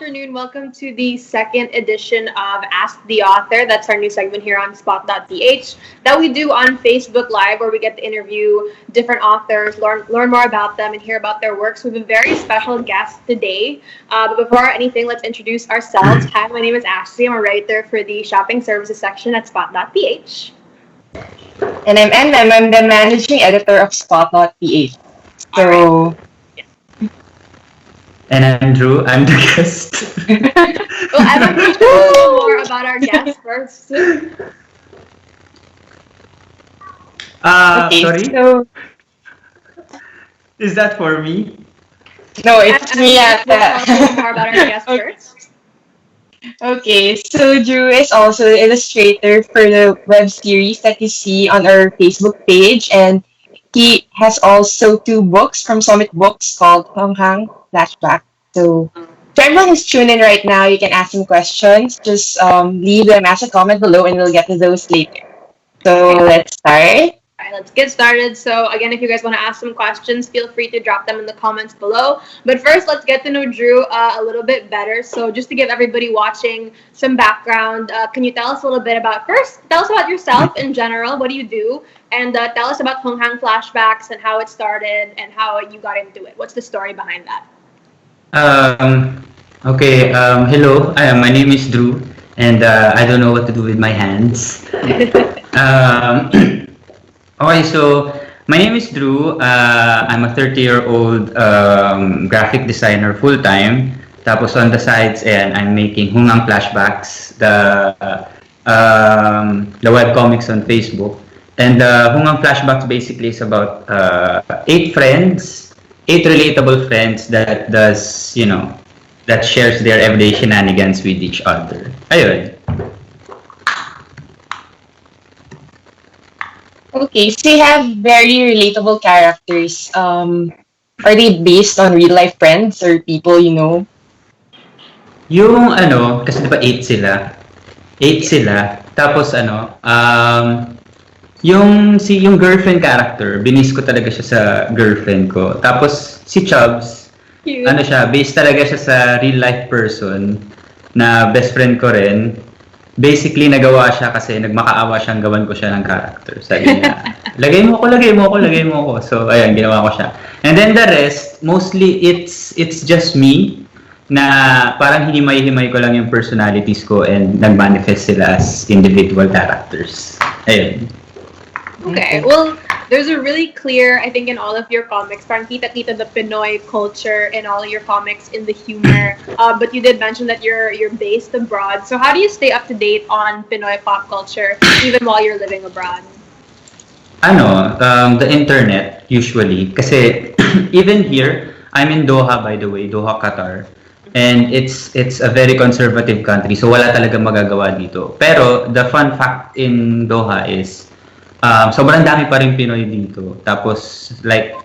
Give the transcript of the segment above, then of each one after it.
afternoon. Welcome to the second edition of Ask the Author. That's our new segment here on Spot.ph that we do on Facebook Live, where we get to interview different authors, learn more about them, and hear about their works. We have a very special guest today. But before anything, let's introduce ourselves. Hi, my name is Ashley. I'm a writer for the shopping services section at Spot.ph. And I'm MM. I'm the managing editor of Spot.ph. So, And I'm Drew. I'm the guest. Well, I'm going to tell a little more about our guest first. Sorry? So, Is that for me? no, it's me We'll tell a little ata. more about our guest first. Okay, so Drew is also the illustrator for the web series that you see on our Facebook page, and he has also two books from Summit Books called Hunghang Flashbacks. So, for everyone who's tuned in right now, you can ask him questions. Just leave them as a comment below, and we'll get to those later. So, let's start. All right, let's get started. So again, if you guys want to ask some questions, feel free to drop them in the comments below. But first, let's get to know Drew a little bit better. So just to give everybody watching some background, can you tell us a little bit about, first, tell us about yourself in general, what do you do? And tell us about Hunghang Flashbacks and how it started and how you got into it. What's the story behind that? Hello. My name is Drew, and I don't know what to do with my hands. So my name is Drew. I'm a 30-year-old graphic designer full-time. Tapos on the sides, and I'm making Hunghang Flashbacks, the webcomics on Facebook. And Hunghang Flashbacks basically is about 8 friends, 8 relatable friends that that shares their everyday shenanigans with each other. Ayun. Okay, so you have very relatable characters. Are they based on real life friends or people you know? Yung kasi diba 8 sila. 8 sila. Tapos yung girlfriend character, binis ko talaga siya sa girlfriend ko. Tapos si Chubbs, Cute. based talaga siya sa real life person na best friend ko rin. Basically, nagawa siya kasi nagmakaawa siyang gawan ko siya ng character. Sabi niya, lagay mo ako. So, ayan, ginawa ko siya. And then the rest, mostly it's just me na parang hinimay-himay ko lang yung personalities ko and nag-manifest sila as individual characters. Ayun. Okay, well, there's a really clear, I think, in all of your comics, parang kita-kita the Binoy culture in all of your comics, in the humor. But you did mention that you're based abroad. So how do you stay up to date on Pinoy pop culture even while you're living abroad? The internet, usually. Kasi even here, I'm in Doha, by the way, Doha, Qatar. And it's a very conservative country, so wala talaga magagawa dito. Pero the fun fact in Doha is, sobrang dami pa rin Pinoy dito. Tapos, like,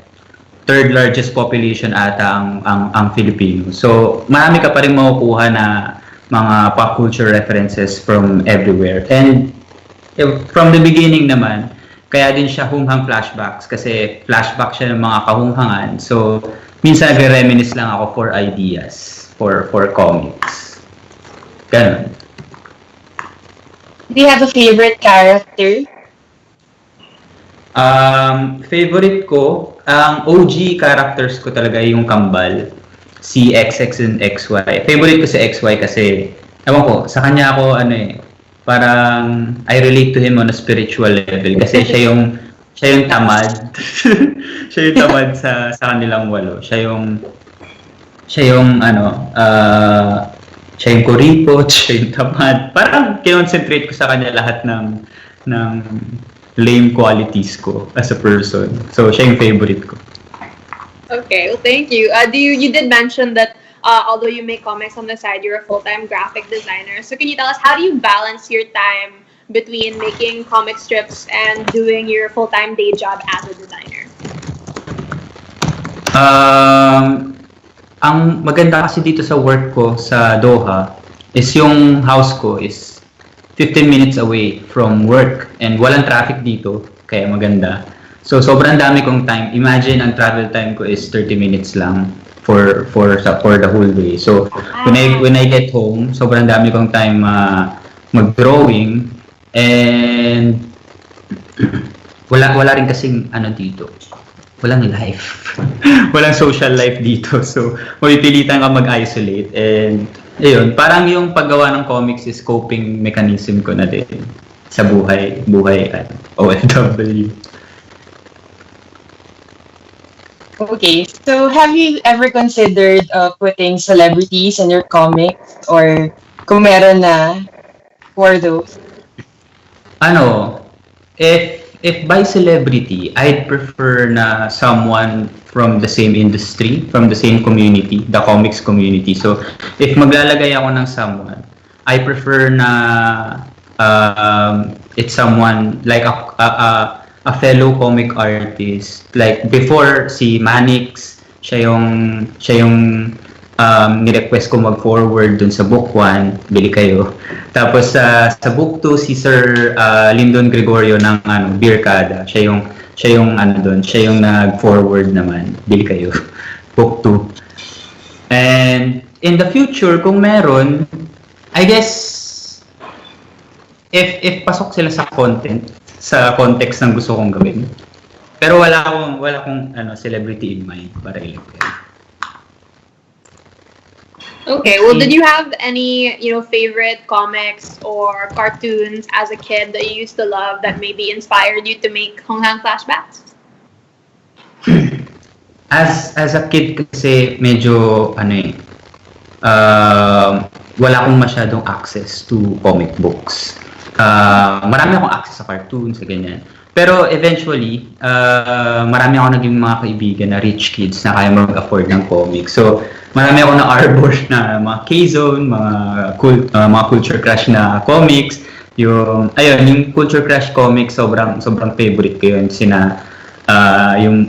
third largest population ata ang Filipino. So, marami ka pa rin makukuha na mga pop culture references from everywhere. And from the beginning naman, kaya din siya Hunghang Flashbacks kasi flashback siya ng mga kahunghangan. So, minsan nagre-reminisce lang ako for ideas, for comics. Ganun. Do you have a favorite character? Favorite ko, ang OG characters ko talaga yung kambal, si XX and XY. Favorite ko si XY kasi, ewan ko, sa kanya ako, parang I relate to him on a spiritual level kasi siya yung tamad. Siya yung tamad sa kanilang walo. Siya yung kuripot, siya yung tamad. Parang kinoncentrate ko sa kanya lahat ng lame qualities ko as a person. So, siya yung favorite ko. Okay, well, thank you. You did mention that although you make comics on the side, you're a full-time graphic designer. So can you tell us, how do you balance your time between making comic strips and doing your full-time day job as a designer? Ang maganda kasi dito sa work ko sa Doha is yung house ko is 15 minutes away from work and walang traffic dito, kaya maganda. So sobrang dami kong time. Imagine ang travel time ko is 30 minutes lang for the whole day. So when I get home, sobrang dami kong time mag-drawing, and wala rin kasing ano dito. Walang life. Walang social life dito. So, mapipilitan ka mag-isolate. And, ayun, parang yung paggawa ng comics is coping mechanism ko na din sa buhay at OFW. Okay, so have you ever considered putting celebrities in your comics, or kung meron na, for those? Ano, if by celebrity, I'd prefer na someone from the same industry, from the same community, the comics community. So, if maglalagay ako ng someone, I prefer na it's someone like a fellow comic artist. Like before si Manix, siya yung ni-request ko mag-forward dun sa book 1, bili kayo. Tapos sa book 2 si Sir Lyndon Gregorio ng Birkada. Siya yung nag-forward naman, bili kayo. Book 2. And in the future kung meron, I guess if pasok sila sa content, sa context ng gusto kong gawin. Pero wala akong celebrity in mind para ilagay. Okay, well, did you have any, favorite comics or cartoons as a kid that you used to love that maybe inspired you to make Hunghang Flashbacks? As a kid kasi medyo wala akong masyadong access to comic books. Marami akong access sa cartoons, ganyan. Pero eventually, marami ako naging mga kaibigan na rich kids na kaya mag-afford ng comics. So, marami ako na-arbor na mga K-Zone, mga Culture Crush na comics. Yung Culture Crush comics, sobrang favorite ko yun.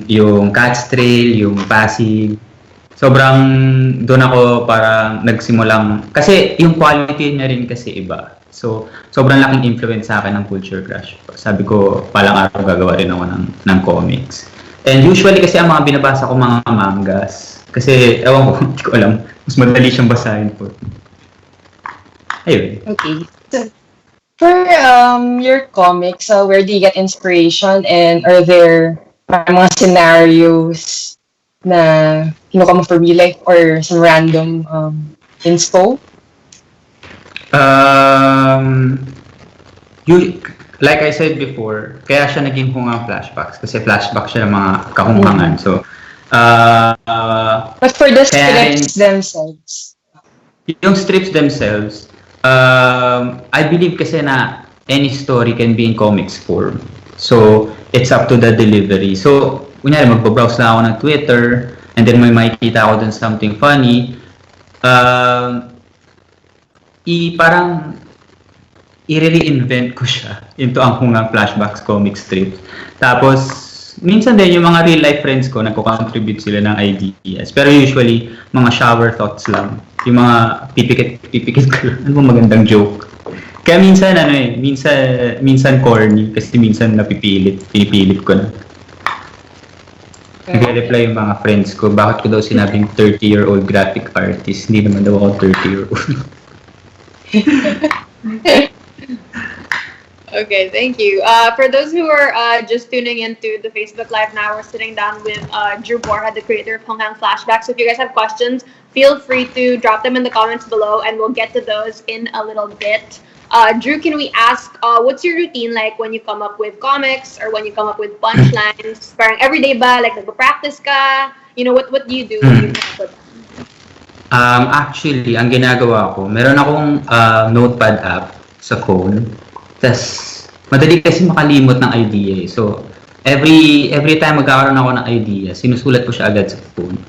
Yung Cat's Trail, yung Pasig. Sobrang doon ako parang nagsimulang, kasi yung quality niya rin kasi iba. So, sobrang laking influence sa akin ng Culture Crush. Sabi ko, palang araw gagawa rin ako ng comics. And usually kasi ang mga binabasa ko mga mangas. Kasi, ewan ko, hindi ko alam. Mas madali siyang basahin po. Ayun. Okay. So, for your comics, where do you get inspiration, and are there mga scenarios na kinuha mo for real life or some random inspo? Like I said before, kaya siya naging Hunghang Flashbacks kasi flashback siya ng mga kahunghangan. So, but for the strips themselves? Yung strips themselves, I believe kasi na any story can be in comics form. So, it's up to the delivery. So, kunyari, magbabrowse na ako ng Twitter, and then may makikita ako dun something funny, parang i-reinvent ko siya into ang Hunghang Flashbacks comic strip. Tapos, minsan din yung mga real life friends ko, nagko-contribute sila ng ideas. Pero usually, mga shower thoughts lang. Yung mga pipikit ko lang. Ano magandang joke? Kaya minsan, minsan corny, kasi minsan pinipilit ko na. Nag-reply yung mga friends ko, bakit ko daw sinabing 30-year-old graphic artist? Hindi naman daw ako 30-year-old. Okay, thank you. For those who are just tuning into the Facebook Live now, we're sitting down with Drew Borja, the creator of Hunghang Flashbacks. So if you guys have questions, feel free to drop them in the comments below, and we'll get to those in a little bit. Drew, can we ask, what's your routine like when you come up with comics or when you come up with punchlines? Parang everyday ba? Like, nagpa-practice ka? What do you do when you come up with them? Actually, ang ginagawa ko, meron akong notepad app sa phone. Tas madali kasi makalimot ng idea. So, every time magkakaroon ako ng idea, sinusulat ko siya agad sa phone.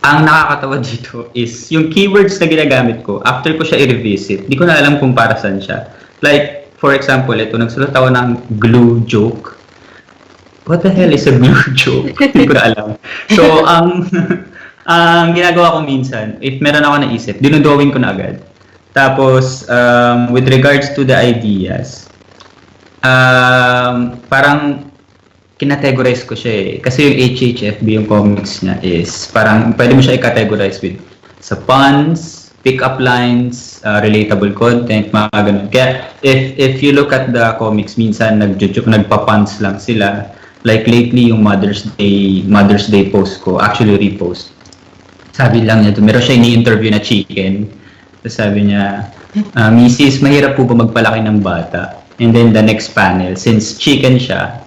Ang nakakatawa dito is yung keywords na ginagamit ko, after ko siya i-revisit, di ko na alam kung para saan siya. Like, for example, ito, nagsulat ako ng glue joke. What the hell is a glue joke? Hindi ko na alam. So, ang ginagawa ko minsan, if meron ako naisip, dinodrawing ko na agad. Tapos, with regards to the ideas, parang kinategorize ko siya eh. Kasi yung HHFB, yung comics niya is parang pwede mo siya i-categorize with sa puns, pick-up lines, relatable content, mga ganun. Kaya if you look at the comics, minsan nagpa-puns lang sila. Like lately, yung Mother's Day post ko, actually repost. Sabi lang niya, meron siya ini-interview na chicken. Tapos sabi niya, Mrs., mahirap po ba magpalaki ng bata? And then the next panel, since chicken siya,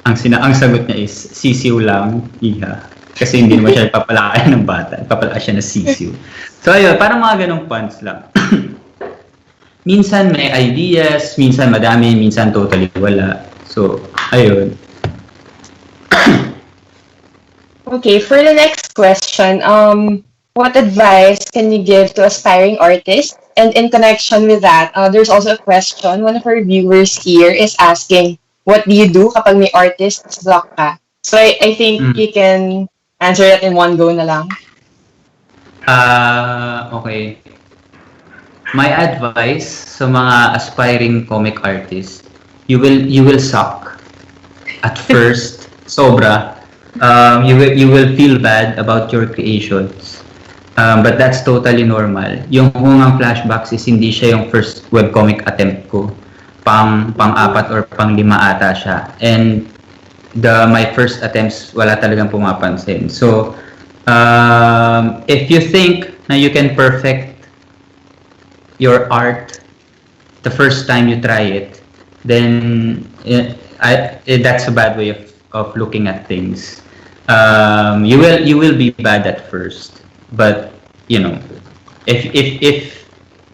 ang sagot niya is, sisiw lang, iha. Kasi hindi naman siya papalaki ng bata. Papalaki siya na sisiw. So ayun, parang mga ganong puns lang. Minsan may ideas, minsan madami, minsan totally wala. So, ayun. Okay, for the next question, what advice can you give to aspiring artists? And in connection with that, there's also a question. One of our viewers here is asking, what do you do kapag may artist block ka? So I think you can answer that in one go na lang. Okay. My advice sa mga aspiring comic artists, you will suck at first, sobra. You will feel bad about your creations. But that's totally normal. Yung Hunghang Flashbacks is hindi siya yung first webcomic attempt ko. Pang-apat or pang-lima ata siya. And my first attempts, wala talagang pumapansin. So, if you think na you can perfect your art the first time you try it, then that's a bad way of looking at things. You will be bad at first, but you know, if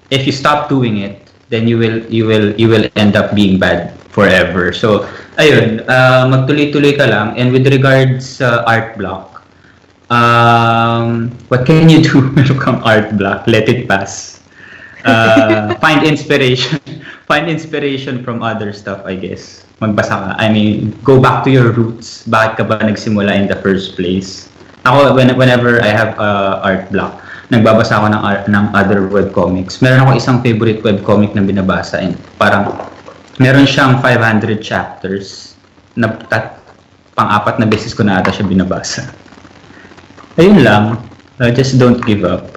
you stop doing it, then you will end up being bad forever. So ayun, magtuloy-tuloy ka lang. And with regards sa art block, what can you do when you come art block? Let it pass. Find inspiration from other stuff, I guess. Magbasa ka. I mean, go back to your roots. Bakit ka ba nagsimula in the first place? Ako, whenever I have art block, nagbabasa ako ng other webcomics. Meron ako isang favorite webcomic na binabasa. And parang, meron siyang 500 chapters na pang-apat na beses ko na ata siya binabasa. Ayun lang. Just don't give up.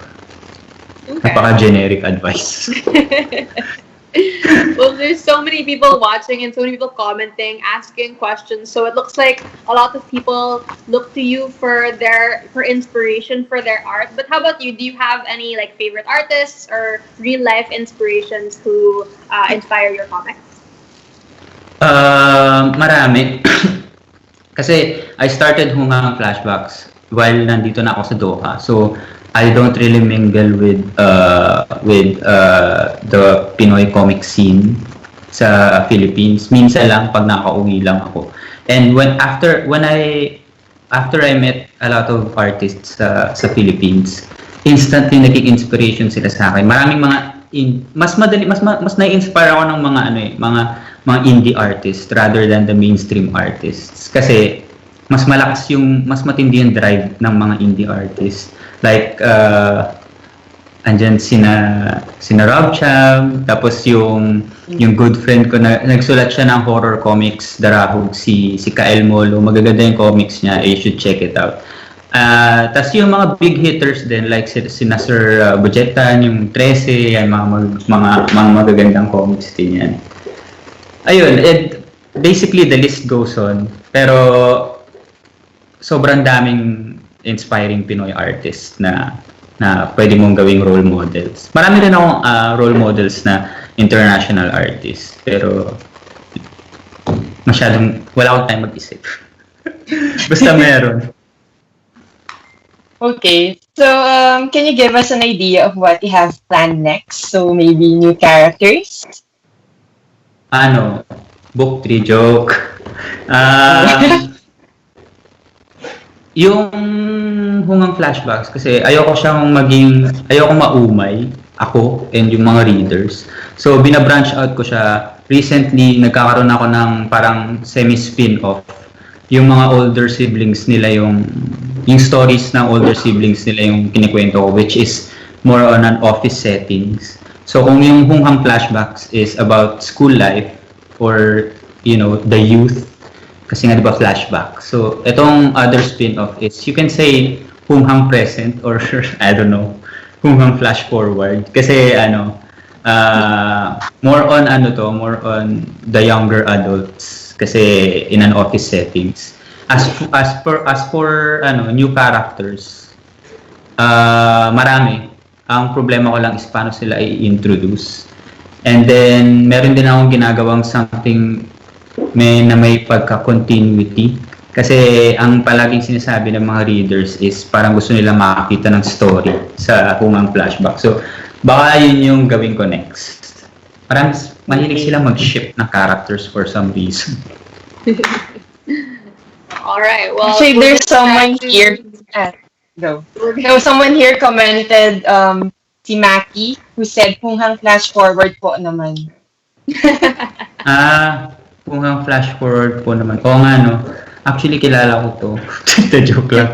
Okay. Napaka-generic advice. Well, there's so many people watching and so many people commenting, asking questions. So it looks like a lot of people look to you for inspiration for their art. But how about you? Do you have any like favorite artists or real life inspirations who inspire your comics? Marami. Kasi I started Hunghang Flashbacks while nandito na ako sa Doha. So I don't really mingle with the Pinoy comic scene sa Philippines. Minsan lang pag nakauwi lang ako. And after I met a lot of artists sa Philippines, instantly naging inspiration sila sa akin. Maraming mas na-inspire ako ng mga indie artists rather than the mainstream artists. Kasi mas matindi yung drive ng mga indie artists. Like, andyan sina Rob Cham, tapos yung good friend ko na nagsulat siya ng horror comics, Darahog, si Kael Molo. Magaganda yung comics niya, you should check it out. Tapos yung mga big hitters din, like sina Sir Budgetan, yung 13, yan, mga magagandang comics din yan. Ayun, basically the list goes on. Pero sobrang daming inspiring Pinoy artists na pwede mong gawing role models. Marami rin akong role models na international artists. Pero wala akong time mag-isip. Basta meron. Okay, so can you give us an idea of what you have planned next? So maybe new characters? Book 3 joke. Yung Hunghang Flashbacks, kasi ayoko maumay, ako and yung mga readers. So, binabranch out ko siya. Recently, nagkakaroon ako ng parang semi-spin-off. Yung mga older siblings nila, yung stories ng older siblings nila yung kinikwento ko, which is more on an office settings. So, kung yung Hunghang Flashbacks is about school life or, the youth, Kasi nga, di ba, flashback. So, itong other spin-off is, you can say, Hunghang present or, I don't know, Hunghang flash forward. Kasi, more on the younger adults. Kasi, in an office settings. As for new characters, marami. Ang problema ko lang is paano sila i-introduce. And then, meron din akong ginagawang something may pagka-continuity. Kasi ang palaging sinasabi ng mga readers is parang gusto nila makakita ng story sa Hunghang Flashback. So, baka yun yung gawin ko next. Parang mahilig sila mag-ship ng characters for some reason. Alright, well... Actually, there's someone here. Go. No, someone here commented, si Maki, who said, Hunghang Flash Forward po naman. Hunghang Flash Forward po naman. Oo nga, no? Actually, kilala ko to. The joke lang.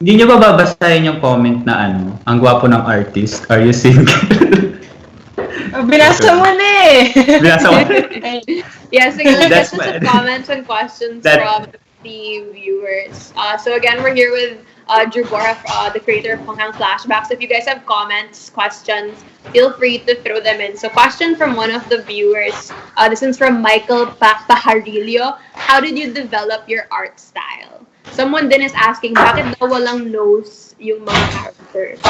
Hindi nyo ba babasahin yung comment na ang gwapo ng artist? Are you single? Binasa mo na eh. Binasa mo. Yes, again, we'll get That's to some bad. comments and questions from the viewers. So again, we're here with Drew Borja, the creator of Hunghang Flashbacks. If you guys have comments, questions, feel free to throw them in. So question from one of the viewers. This is from Michael Pajarillo. How did you develop your art style? Someone din is asking, bakit daw walang nose yung mga characters?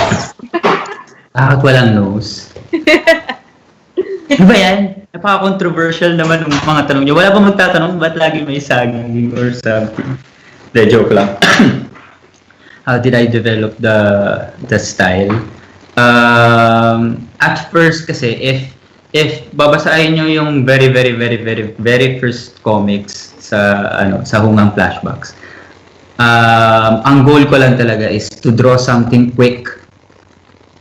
Bakit walang nose? Ano ba yan? Napaka-controversial naman ng mga tanong niyo. Wala ba magtatanong, ba't lagi may saging or something? The joke lang. How did I develop the style? At first kasi, if babasahin nyo yung very first comics sa Hunghang Flashbacks, ang goal ko lang talaga is to draw something quick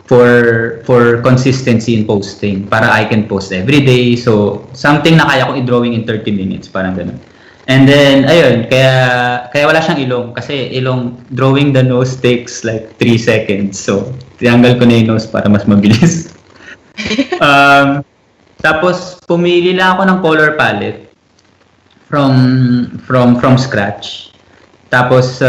for consistency in posting para I can post every day. So, something na kaya kong i-drawing in 30 minutes, parang ganun. And then, ayun, kaya wala siyang ilong. Kasi drawing the nose takes like 3 seconds. So, tinanggal ko na yung nose para mas mabilis. Tapos, pumili lang ako ng color palette from scratch. Tapos,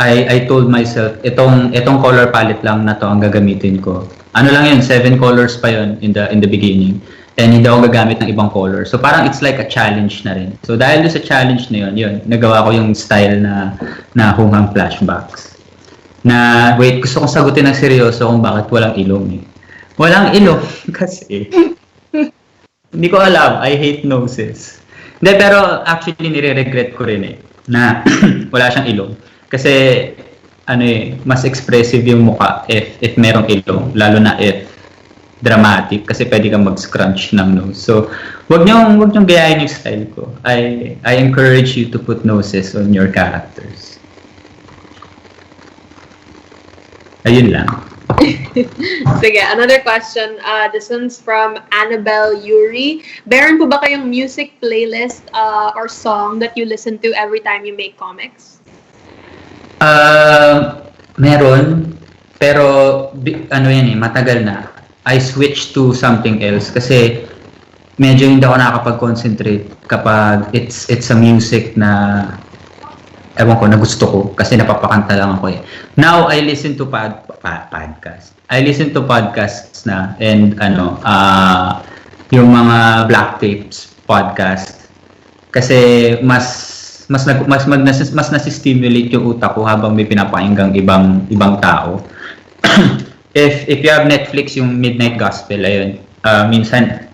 I told myself, itong color palette lang na to ang gagamitin ko. Ano lang yun, 7 colors pa yun in the beginning. And hindi ako gagamit ng ibang color. So parang it's like a challenge na rin. So dahil doon sa challenge na yun, nagawa ko yung style na Hunghang Flashbacks. Na, wait, gusto kong sagutin ng seryoso kung bakit walang ilong eh. Walang ilong kasi hindi ko alam, I hate noses. Hindi, pero actually nire-regret ko rin eh, na wala siyang ilong. Kasi, mas expressive yung mukha if merong ilong, lalo na if dramatic, kasi pwede kang mag-scrunch ng nose. So, wag niyong gayahin yung style ko. I encourage you to put noses on your characters. Ayun lang. Sige, another question. This one's from Annabelle Yuri. Meron po ba kayong music playlist or song that you listen to every time you make comics? Meron, pero matagal na. I switched to something else kasi medyo hindi ako nakakapag-concentrate kapag it's a music na ewan ko, na gusto ko kasi napapakanta lang ako eh. Now, I listen to podcast. I listen to podcasts na and yung mga Black Tapes podcast kasi mas nasi-stimulate yung utak ko habang may pinapakinggang ibang tao. If you have Netflix, yung Midnight Gospel, ayun, minsan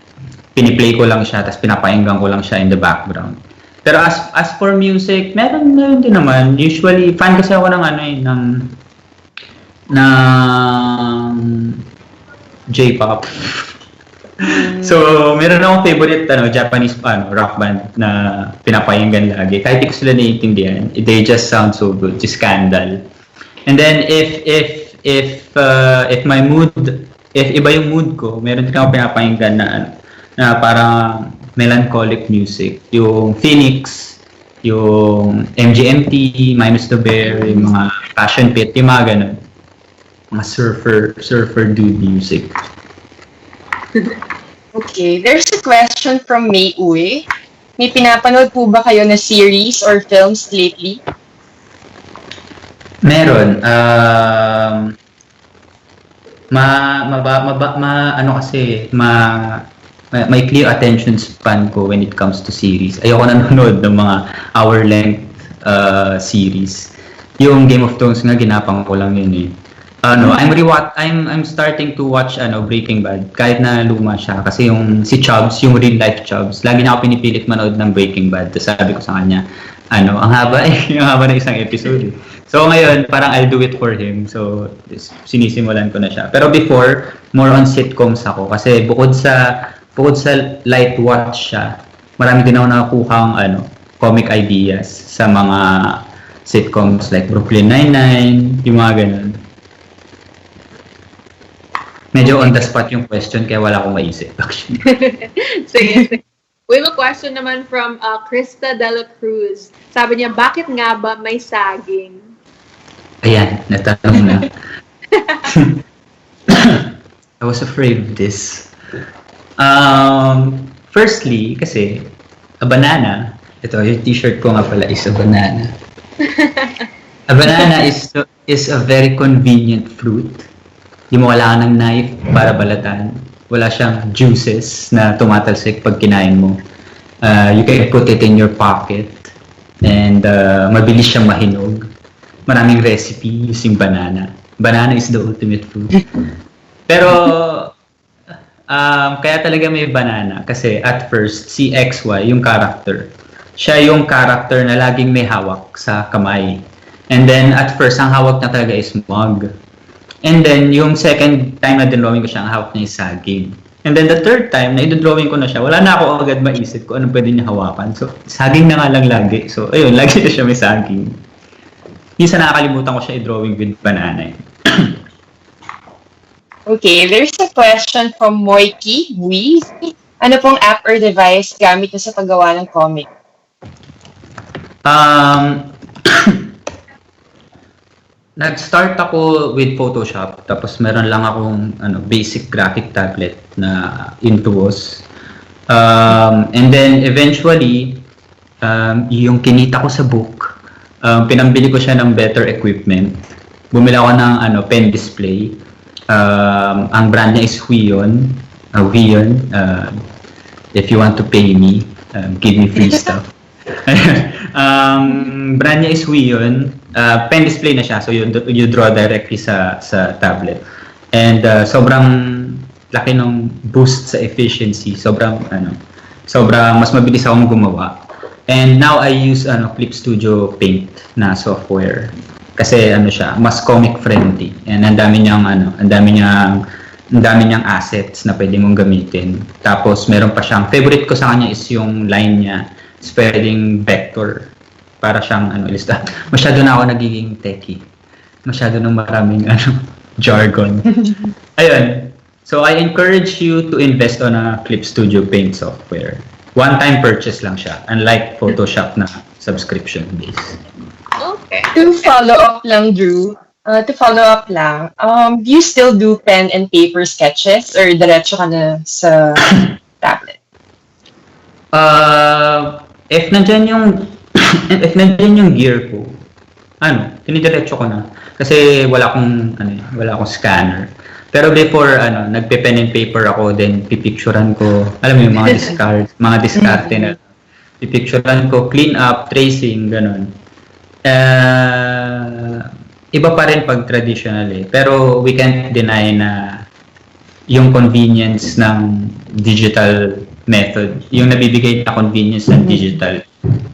piniplay ko lang siya tapos pinapakinggan ko lang siya in the background. Pero as for music, meron din naman. Usually, fan kasi ako ng J-pop. So, meron akong favorite Japanese rock band na pinapakinggan lagi. Kahit di ko sila naiintindihan, they just sound so good. Just Scandal. And then if my mood, if iba yung mood ko, meron din ako pinapakinggan na parang melancholic music. Yung Phoenix, yung MGMT, Minus the Bear, yung mga Passion Pit, yung mga ganun. Mga surfer dude music. Okay, there's a question from May Uy. may pinapanood po ba kayo na series or films lately? Meron. Ano kasi, may clear attention span ko when it comes to series. Ayoko nanonood ng mga hour-length series. Yung Game of Thrones nga, ginapang ko lang yun eh. I'm starting to watch Breaking Bad kahit na luma siya kasi yung si Chubbs, yung real life Chubbs, lagi na ako pinipilit manood ng Breaking Bad. Tapos sabi ko sa kanya, ang haba yung haba ng isang episode. So ngayon, parang I'll do it for him. So sinisimulan ko na siya. Pero before, more on sitcoms ako kasi bukod sa light watch siya, marami din ako nakukuhang comic ideas sa mga sitcoms like Brooklyn Nine-Nine, yung mga ganun. Medyo on the spot yung question kaya wala akong maisip actually. Sige. We have a question naman from Krista Dela Cruz. Sabi niya, bakit nga ba may saging? Ayan, natanong na. I was afraid of this. Firstly, kasi a banana, ito yung t-shirt ko nga pala is a banana. A banana is a very convenient fruit. Hindi mo kailangan ng knife para balatan. Wala siyang juices na tumatalsik pag kinain mo. You can put it in your pocket and mabilis siyang mahinog. Maraming recipe using banana. Banana is the ultimate fruit. Pero kaya talaga may banana kasi at first si XY, yung character, siya yung character na laging may hawak sa kamay. And then at first ang hawak na talaga is mug. And then, yung second time na dinrawing ko siya, ang hawak niya is saging. And then the third time na idodrawing ko na siya, wala na ako agad maisip ko anong pwede niya hawakan. So, saging na nga lang lagi. So, ayun, lagi na siya may saging. Minsan nakakalimutan ko siya i-drawing with banana. Okay, there's a question from Moiki Buiz. Ano pong app or device gamit niyo sa paggawa ng comic? Nag-start ako with Photoshop, tapos meron lang akong basic graphic tablet na Intuos. And then eventually, yung kinita ko sa book, pinambili ko siya ng better equipment. Bumili ako ng pen display. Ang brand niya is Huion. If you want to pay me, give me free stuff. Brand niya is Huion. Pen display na siya, so you draw directly sa tablet. And sobrang laki ng boost sa efficiency. Sobrang mas mabilis akong gumawa. And now I use Clip Studio Paint na software. Kasi siya, mas comic friendly. And ang dami niyang assets na pwede mong gamitin. Tapos meron pa siyang favorite ko sa kanya is yung line niya. It's pwedeng vector. Para siyang lista. Masyado na ako nagiging techie. Masyado nang maraming jargon. Ayun. So I encourage you to invest on a Clip Studio Paint software. One-time purchase lang siya, unlike Photoshop na subscription base. Okay. To follow up lang, Drew. Do you still do pen and paper sketches or diretso ka na sa tablet? If nandyan yung gear ko, tinidiretso ko na. Kasi wala akong scanner. Pero before, nagpe-pen and paper ako, then pipicturean ko, alam mo yung mga diskarte na, pipicturean ko, clean up, tracing, ganun. Iba pa rin pag traditional eh. Pero we can't deny na yung convenience ng digital method, yung nabibigay na convenience ng digital,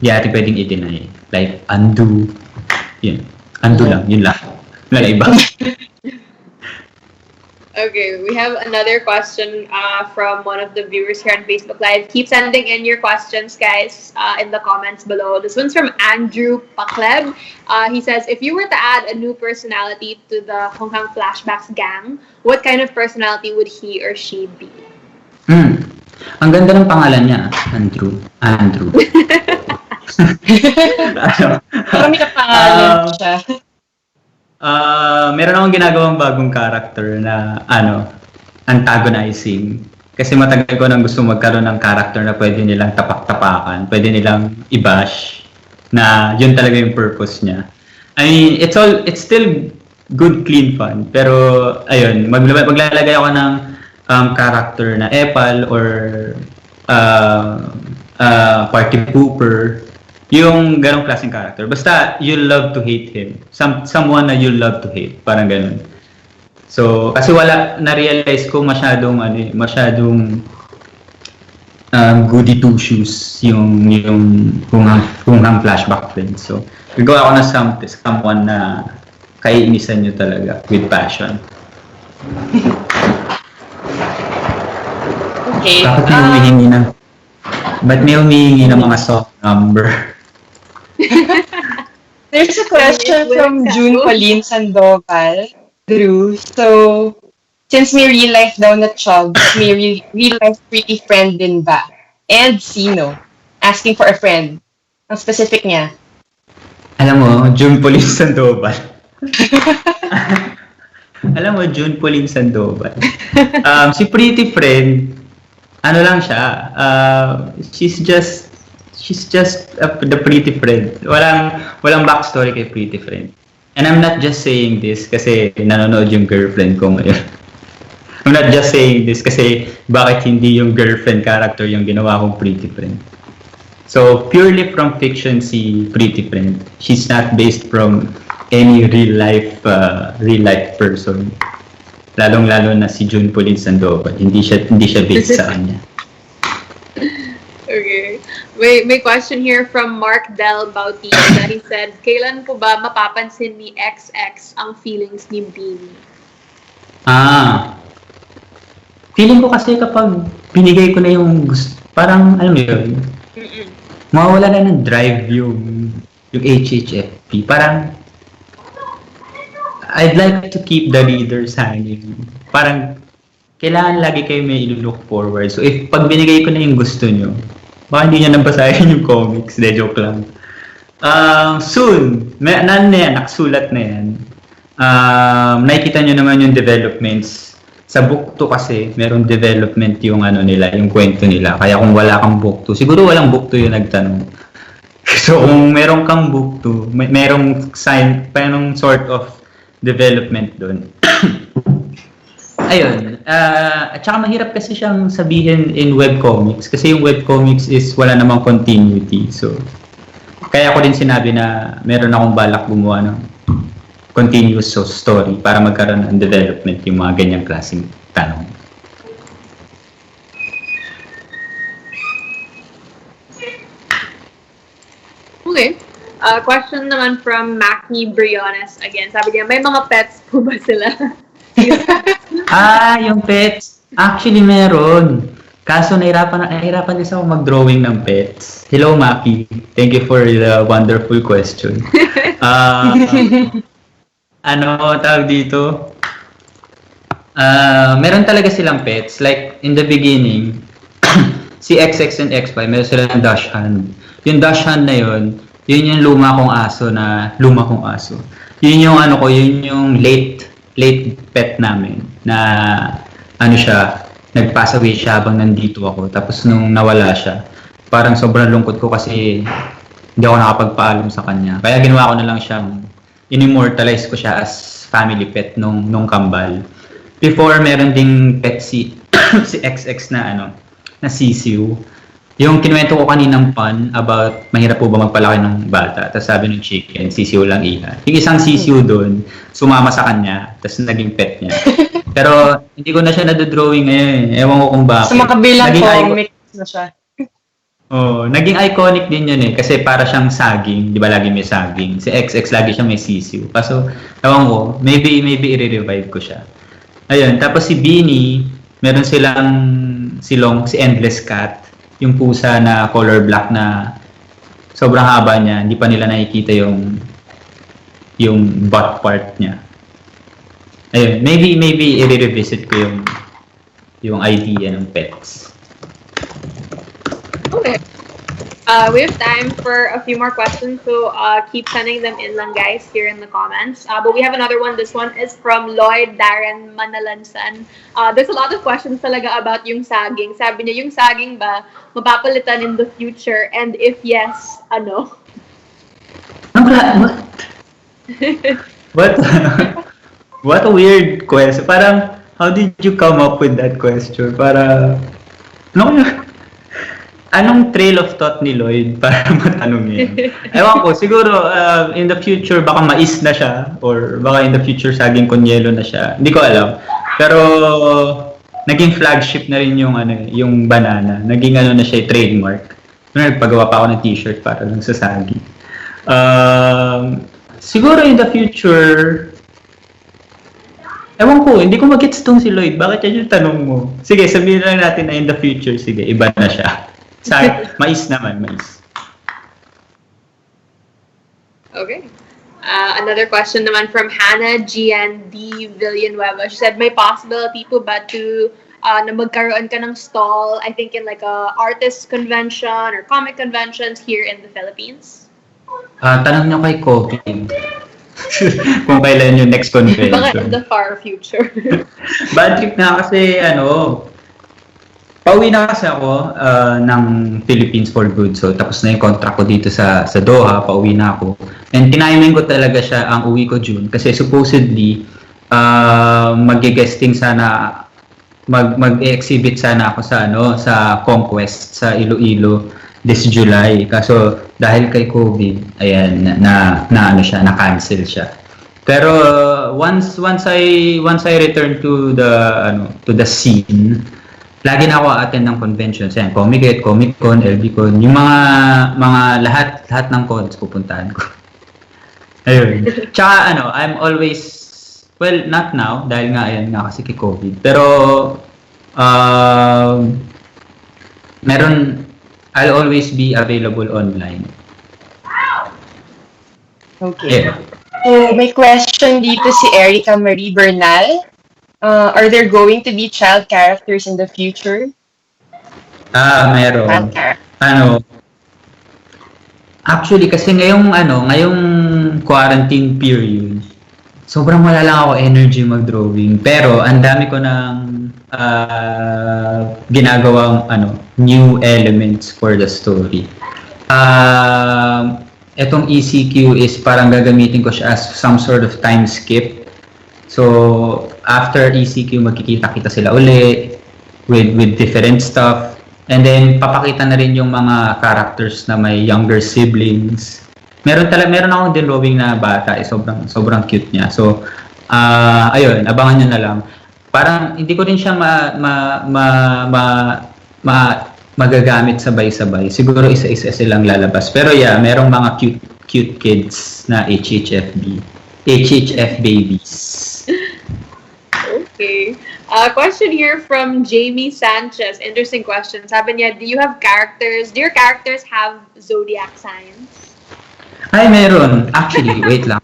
di natin pwedeng i-deny. Like, undo. Yun. Undo lang. Yun lang. Wala iba. Okay, we have another question from one of the viewers here on Facebook Live. Keep sending in your questions, guys, in the comments below. This one's from Andrew Pakleb. He says, if you were to add a new personality to the Hunghang Flashbacks gang, what kind of personality would he or she be? Ang ganda ng pangalan niya, Andrew. Marami ka pangalan siya. Meron akong ginagawang bagong character na antagonizing. Kasi matagal ko nang gusto magkaroon ng character na pwede nilang tapak-tapakan, pwede nilang i-bash, na yun talaga yung purpose niya. I mean, it's still good, clean fun. Pero, ayun, maglalagay ako ng character na epal or party pooper. Yung ganong klaseng character. Basta, you'll love to hate him. Someone na you'll love to hate. Parang ganun. So, kasi na-realize ko masyadong goody two shoes yung Hunghang Flashback friends. So, gagawa ko na someone na kaiinisan nyo talaga with passion. Okay. Ba't may humihingi ng mga soft number? There's a question from June Pauline Sandoval. Drew, so, since may real life daw na chub, may real life pretty friend din ba? And sino? Asking for a friend. Ang specific niya. Alam mo, June Pauline Sandoval. Alam mo, June Pauline Sandoval. Si pretty friend, ano lang siya, she's just the pretty friend. Walang backstory kay pretty friend. And I'm not just saying this kasi nanonood yung girlfriend ko ngayon. I'm not just saying this kasi bakit hindi yung girlfriend character yung ginawa kong pretty friend. So, purely from fiction si pretty friend. She's not based from any real life person. Lalong-lalo na si June Pauline Sandoval. Hindi siya based sa kanya. Okay. May question here from Mark Del Bautista. He said, kailan po ba mapapansin ni XX ang feelings ni Beanie? Feeling ko kasi kapag binigay ko na yung gusto, parang, alam mo yun, mawawala na ng drive yung HHFP. Parang, I'd like to keep the readers hanging. Parang, kailangan lagi kayo may i-look forward. So, if pag binigay ko na yung gusto nyo, baka hindi nyo nabasahin yung comics. De, joke lang. Soon, nakasulat na yan. Nakikita nyo naman yung developments. Sa book 2 kasi, merong development yung yung kwento nila. Kaya kung wala kang book 2, siguro walang book 2 yung nagtanong. So, kung meron kang book 2, merong sort of development doon. Ayun. At saka mahirap kasi siyang sabihin in webcomics kasi yung webcomics is wala namang continuity. So, kaya ko din sinabi na meron akong balak gumawa ng continuous story para magkaroon ng development yung mga ganyang klaseng tanong. Okay. Question naman from Mackie Briones again. Sabi niya, may mga pets po ba sila? Yung pets. Actually, meron. Kaso nahirapan din ako mag-drawing ng pets. Hello, Maki. Thank you for the wonderful question. Tawag dito? Meron talaga silang pets. Like, in the beginning, si XX and X5, meron silang dash hand. Yung dash hand na yun yung luma kong aso. Yun yung yun yung late pet namin na nag-pass away siya habang nandito ako. Tapos nung nawala siya, parang sobrang lungkot ko kasi hindi ako nakapagpaalam sa kanya. Kaya ginawa ko na lang siyang in-immortalize ko siya as family pet nung kambal. Before, meron ding pet si XX na sisiu. Yung kinuwento ko kaninang pun about mahirap po ba magpalaki ng bata. Tapos sabi ng chicken, sisiu lang iha. Yung isang sisiu doon, sumama sa kanya, tapos naging pet niya. Pero hindi ko na siya nadodrawing ngayon. Ewan ko kung bakit. Sa makabilang comics na siya. Naging iconic din yun kasi para siyang saging. Di ba lagi may saging? Si XX lagi siyang may sisiu. Kaso, ewan ko, maybe i-revive ko siya. Ayun, tapos si Beanie, meron silang si Endless Cat. Yung pusa na color black na sobrang haba niya, hindi pa nila nakikita yung butt part niya. Ayun, maybe i-revisit ko yung idea ng pets. Okay. We have time for a few more questions, so keep sending them in lang, guys, here in the comments. But we have another one. This one is from Lloyd Darren Manalansan. There's a lot of questions talaga about yung saging. Sabi niya, yung saging ba mapapalitan in the future? And if yes, ano? What? What? What a weird question. Parang, how did you come up with that question? Para, ano kaya? Anong trail of thought ni Lloyd para matanong yan? Ewan ko, siguro in the future baka mais na siya or baka in the future saging konyelo na siya. Hindi ko alam. Pero naging flagship na rin yung yung banana. Naging na siya, trademark. Nagpagawa pa ako ng t-shirt para lang sa saging. Siguro in the future, ewan ko, hindi ko mag-gets tong si Lloyd. Bakit yan yung tanong mo? Sige, sabihin lang natin na in the future, sige, iba na siya. Mais naman, mais. Okay. Another question naman from Hannah GND Villanueva. She said, may possibility po ba to na magkaroon ka ng stall, I think in like a artist convention or comic conventions here in the Philippines? Tanong nyo kay COVID. Kung kailan yung next convention. Baka in the far future. Bad trip na kasi pauwi na kasi ako ng Philippines for good. So tapos na yung contract ko dito sa Doha, pauwi na ako. And tiniming ko talaga siya ang uwi ko June kasi supposedly mag-guesting sana, mag-exhibit sana ako sa Conquest sa Iloilo this July. Kaso dahil kay COVID, ayan na-cancel siya. Pero once I return to the scene, lagi na ako attend ng conventions. Yan, Comic-Con, LBCon, yung mga lahat ng cons pupuntahan ko. Ayun. Tsaka I'm always, well, not now, dahil nga kasi kay COVID. Pero, I'll always be available online. Okay. Yeah. So, may question dito si Erica Marie Bernal. Are there going to be child characters in the future? Meron. Child character. Actually, kasi ngayong quarantine period, sobrang wala lang ako energy mag-drawing. Pero, ang dami ko ng ginagawang new elements for the story. Etong ECQ is parang gagamitin ko siya as some sort of time skip. So, after ECQ, magkikita-kita sila uli with different stuff. And then, papakita na rin yung mga characters na may younger siblings. Meron akong drawing na bata, sobrang cute niya. So, ayun, abangan nyo na lang. Parang, hindi ko rin siya magagamit sabay-sabay. Siguro isa-isa silang lalabas. Pero yeah, merong mga cute kids na HHF babies. Okay. Question here from Jamie Sanchez. Interesting question. Sabi niya, do your characters have zodiac signs? Ay, meron. Actually, wait lang.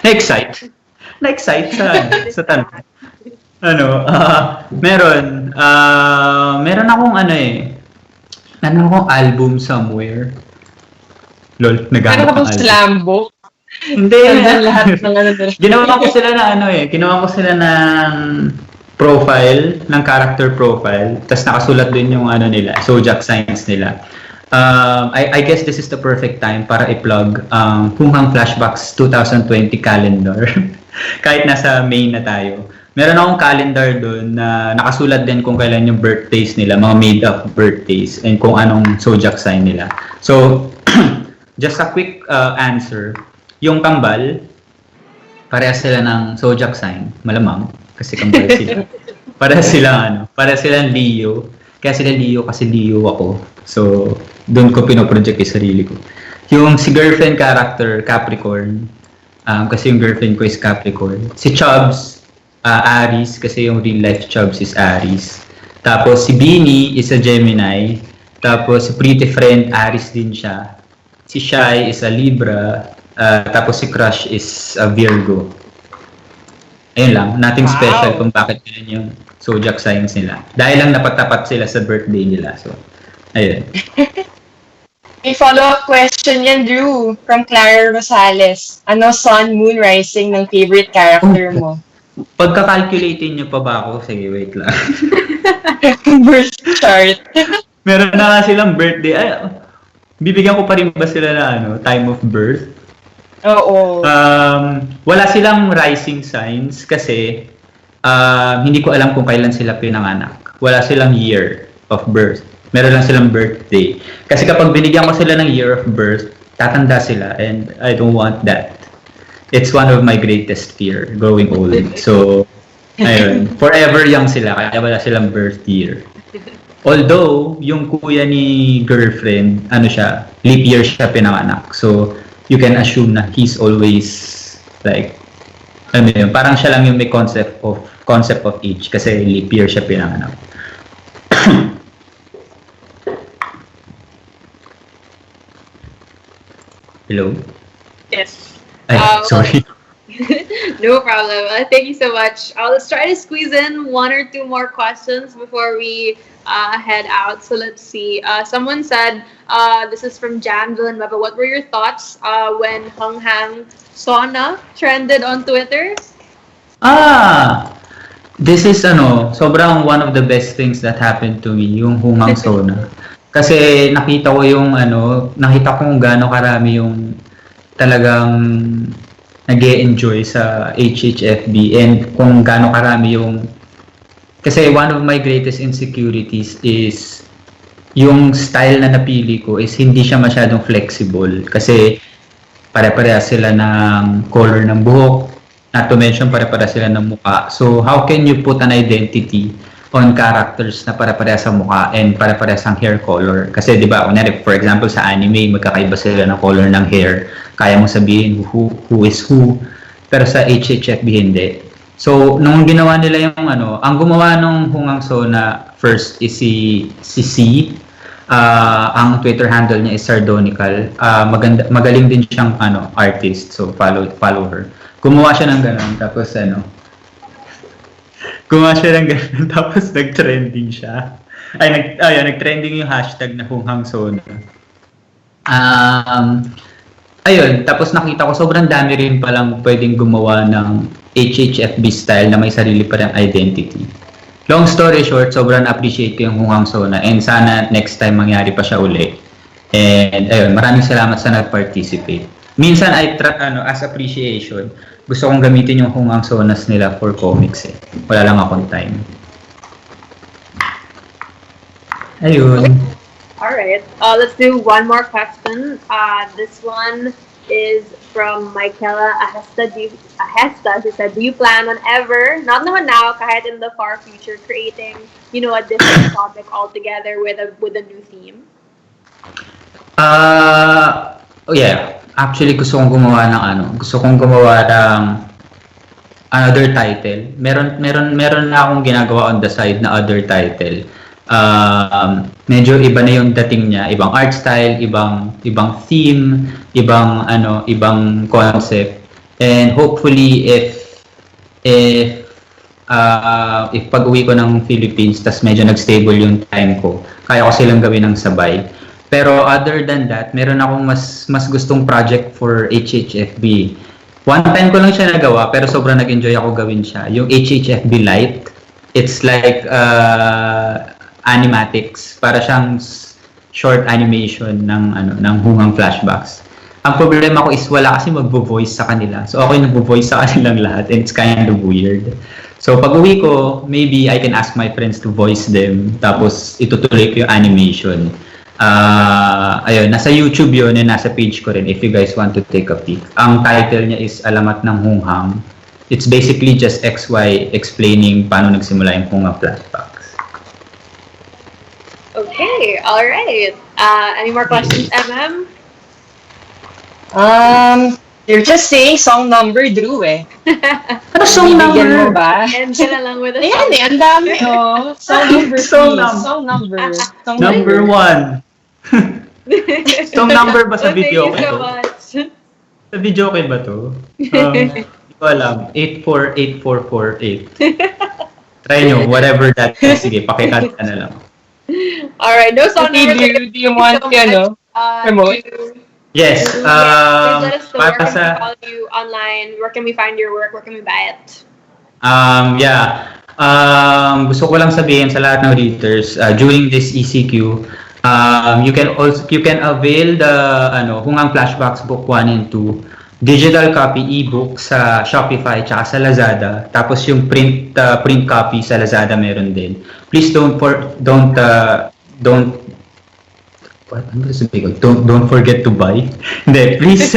Na-excite sa tanong. Meron. Meron akong akong album somewhere. Lol, naghanap Ano ka slam book? Hindi. Lahat ng Ginawa ko sila ng profile, ng character profile. Tapos nakasulat din yung nila, zodiac signs nila. I guess this is the perfect time para i-plug ang Hunghang Flashbacks 2020 calendar. Kahit nasa May na tayo. Meron akong calendar doon na nakasulat din kung kailan yung birthdays nila, mga made-up birthdays, and kung anong zodiac sign nila. So, just a quick answer. Yung kambal, parehas sila ng zodiac sign, malamang, kasi kambal sila. Parehas silang Leo. Kaya sila Leo kasi Leo ako. So, doon ko pinoproject yung sarili ko. Yung si girlfriend character, Capricorn, kasi yung girlfriend ko is Capricorn. Si Chubbs, Aries, kasi yung real life Chubbs is Aries. Tapos si Beanie is a Gemini. Tapos si Pretty Friend, Aries din siya. Si Shy is a Libra. Tapos si Crush is a Virgo. Ayun lang, nothing special kung bakit yun yung zodiac signs nila. Dahil lang napatapat sila sa birthday nila. So, ayun. May follow-up question yan, Drew, from Clara Rosales. Ano sun, moon, rising ng favorite character mo? Pagka-calculating niyo pa ba ako? Sige, wait lang. Birth chart. Meron na nga silang birthday. Ay, bibigyan ko pa rin ba sila na time of birth? Oo. Wala silang rising signs kasi hindi ko alam kung kailan sila pinanganak. Wala silang year of birth. Meron lang silang birthday. Kasi kapag binigyan ko sila ng year of birth, tatanda sila and I don't want that. It's one of my greatest fear, growing old. So, ayun, forever young sila kaya wala silang birth year. Although, yung kuya ni girlfriend, leap year siya pinanganak. So, you can assume na he's always like, parang siya lang yung may concept of age kasi leap year siya pinanganak. Hello? Yes. Ay, sorry. No problem. Thank you so much. Let's try to squeeze in one or two more questions before we head out. So let's see. Someone said, this is from Jan Villanueva. What were your thoughts when Hunghang Sauna trended on Twitter? This is sobrang one of the best things that happened to me, yung Hunghang Sauna. Kasi nakita ko kung gaano karami yung talagang nag-e-enjoy sa HHFB and kung gaano karami kasi one of my greatest insecurities is yung style na napili ko is hindi siya masyadong flexible kasi pare-parehas sila ng color ng buhok, not to mention pare-parehas sila ng mukha. So how can you put an identity on characters na pare-parehas sa mukha and pare-parehas ang hair color? Kasi di ba, for example sa anime, magkakaiba sila ng color ng hair. Kaya mo sabihin who is who. Pero sa HHFB hindi. So, nung ginawa nila yung ang gumawa nung Hunghang Sauna first is si C. Ang Twitter handle niya is Sardonical. Magaling din siyang artist. So, follow her. Gumawa siya ng ganun. Tapos tapos nag-trending siya. Nag-trending yung hashtag na Hunghang Sauna. Ayun, tapos nakita ko sobrang dami rin palang pwedeng gumawa ng HHFB style na may sarili pa rin identity. Long story short, sobrang appreciate ko yung Hunghang Sauna and sana next time mangyari pa siya uli. And ayun, maraming salamat sa nag-participate. Minsan as appreciation, gusto kong gamitin yung Hunghang Saunas nila for comics . Wala lang akong time. Ayun. Alright, let's do one more question. This one is from Michaela Ahesta. She said, do you plan on ever, not naman now, kahit in the far future, creating, a different topic altogether with a new theme? Yeah. Actually, gusto kong gumawa ng another title. Meron na akong ginagawa on the side na other title. Medyo iba na yung dating niya, ibang art style, ibang theme, ibang concept. And hopefully if pag-uwi ko ng Philippines tas medyo nag-stable yung time ko, kaya ko silang gawin ng sabay. Pero other than that, meron akong mas gustong project for HHFB. One time ko lang siya nagawa pero sobrang nag-enjoy ako gawin siya. Yung HHFB Lite, it's like animatics, para siyang short animation ng Hunghang Flashbacks. Ang problema ko is wala kasi magvo-voice sa kanila. So ako yung nagvo-voice sa kanilang lahat and it's kind of weird. So pag-uwi ko, maybe I can ask my friends to voice them tapos itutuloy ko yung animation. Ayun, nasa YouTube yun and nasa page ko rin if you guys want to take a peek. Ang title niya is Alamat ng Hunghang. It's basically just XY explaining paano nagsimula yung Hunghang Flashbacks. Okay, alright. Any more questions, MM? You're just saying song number, Drew Ano song number? Mo ba? End ka na lang with a Ayan song. ang dami Song number, Song please. Song number. Song Number 1. Song number ba sa video Thank you so ko? much. Sa video ko ba to? Hindi ko alam. 848448. Try nyo, whatever that is. Sige, pakikat ka na lang. Alright, no song Okay, number. do you want, Promote? Yes. Please let us know where Para can we sa follow you online, where can we find your work, where can we buy it? Yeah. Gusto ko lang sabihin sa lahat ng readers during this ECQ, you can avail the Hunghang Flashbacks book 1 and 2 digital copy ebook sa Shopify tsaka sa Lazada. Tapos yung print copy sa Lazada meron din. Please don't what ano ba sabi ko? Don't forget to buy. Hindi, please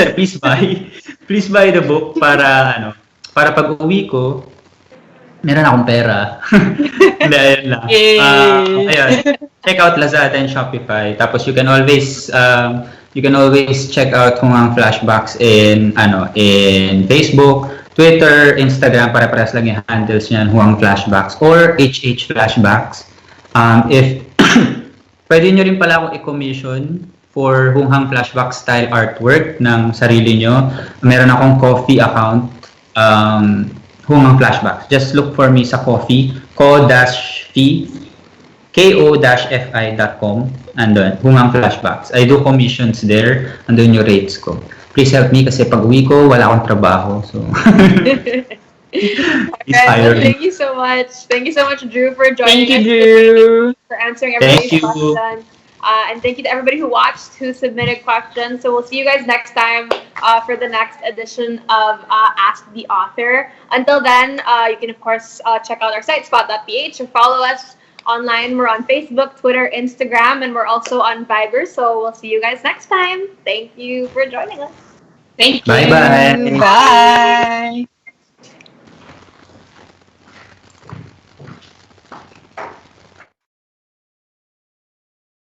buy the book para pag uwi ko meron akong pera. Hindi, ayun lang. Ayun. Check out Lazada and Shopify. Tapos you can always check out Hunghang Flashbacks in Facebook, Twitter, Instagram, para-paras lang yung handles niyan, Hunghang Flashbacks or HH Flashbacks. If pwede nyo rin pala akong i-commission for Hunghang Flashback style artwork ng sarili nyo. Meron akong coffee account, Hunghang Flashbacks. Just look for me sa coffee, ko-fi.com, andun, Hunghang Flashbacks. I do commissions there, andun yung rates ko. Please help me kasi pag uwi ko, wala akong trabaho. So, please hire me. Thank you so much. Thank you so much, Drew, for joining Thank you, us. Drew. For answering Thank everybody's you. questions. And thank you to everybody who watched, who submitted questions. So we'll see you guys next time for the next edition of Ask the Author. Until then, you can, of course, check out our site, Spot.ph, or follow us online. We're on Facebook, Twitter, Instagram, and we're also on Viber. So we'll see you guys next time. Thank you for joining us. Thank you. Bye-bye. Bye.